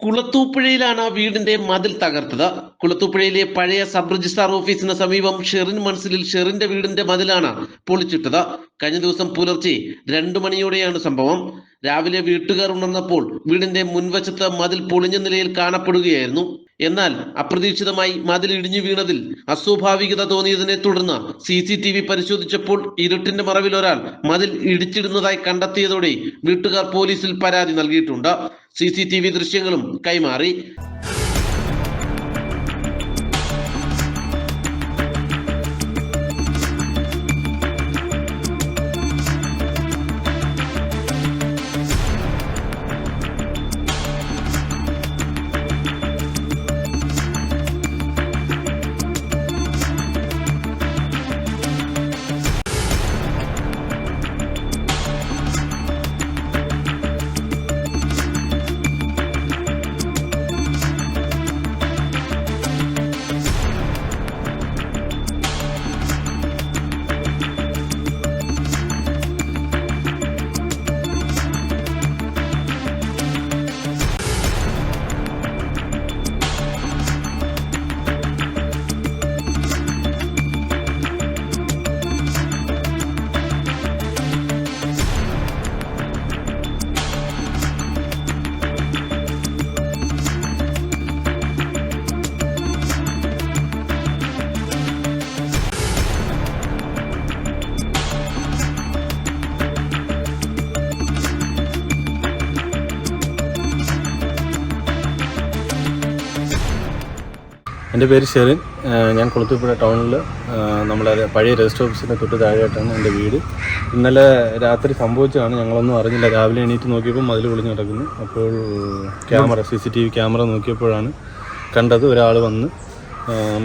കുളത്തൂപ്പുഴയിലാണ് വീടിന്റെ മതിൽ തകർത്തത്. കുളത്തൂപ്പുഴയിലെ പഴയ സബ് രജിസ്ട്രാർ ഓഫീസിന് സമീപം ഷെറിൻ മൻസിലിൽ ഷെറിന്റെ വീടിന്റെ മതിലാണ് പൊളിച്ചിട്ടത്. കഴിഞ്ഞ ദിവസം പുലർച്ചെ 2 മണിയോടെയാണ് സംഭവം. രാവിലെ വീട്ടുകാർ ഉണർന്നപ്പോൾ വീടിന്റെ മുൻവശത്ത് മതിൽ പൊളിഞ്ഞ നിലയിൽ കാണപ്പെടുകയായിരുന്നു. എന്നാൽ അപ്രതീക്ഷിതമായി മതിൽ ഇടിഞ്ഞു വീണതിൽ അസ്വാഭാവികത തോന്നിയതിനെ തുടർന്ന് CCTV പരിശോധിച്ചപ്പോൾ ഇരുട്ടിന്റെ മറവിൽ ഒരാൾ മതിൽ ഇടിച്ചിടുന്നതായി കണ്ടെത്തിയതോടെ വീട്ടുകാർ പോലീസിൽ പരാതി നൽകിയിട്ടുണ്ട്. CCTV ദൃശ്യങ്ങളും കൈമാറി. എൻ്റെ പേര് ഷെറിൻ. ഞാൻ കുളത്തൂപ്പുഴ ടൗണിൽ നമ്മളെ പഴയ രജിസ്റ്റർ ഓഫീസിൻ്റെ തൊട്ട് താഴെയായിട്ടാണ് എൻ്റെ വീട്. ഇന്നലെ രാത്രി സംഭവിച്ചതാണ്, ഞങ്ങളൊന്നും അറിഞ്ഞില്ല. രാവിലെ എണീറ്റ് നോക്കിയപ്പോൾ മതിൽ പൊളിഞ്ഞ് കിടക്കുന്നു. അപ്പോൾ CCTV ക്യാമറ നോക്കിയപ്പോഴാണ് കണ്ടത് ഒരാൾ വന്ന്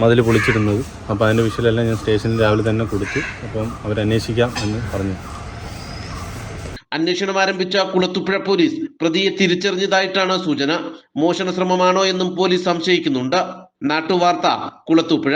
മതിൽ പൊളിച്ചിടുന്നത്. അപ്പോൾ അതിൻ്റെ വിഷയമെല്ലാം ഞാൻ സ്റ്റേഷനിൽ രാവിലെ തന്നെ കൊടുത്തു. അപ്പം അവരന്വേഷിക്കാം എന്ന് പറഞ്ഞു. അന്വേഷണം ആരംഭിച്ച കുളത്തൂപ്പുഴ പോലീസ് പ്രതിയെ തിരിച്ചറിഞ്ഞതായിട്ടാണ് സൂചന. മോഷണ ശ്രമമാണോ എന്നും പോലീസ് സംശയിക്കുന്നുണ്ട്. നാട്ടുവാർത്ത, കുളത്തൂപ്പുഴ.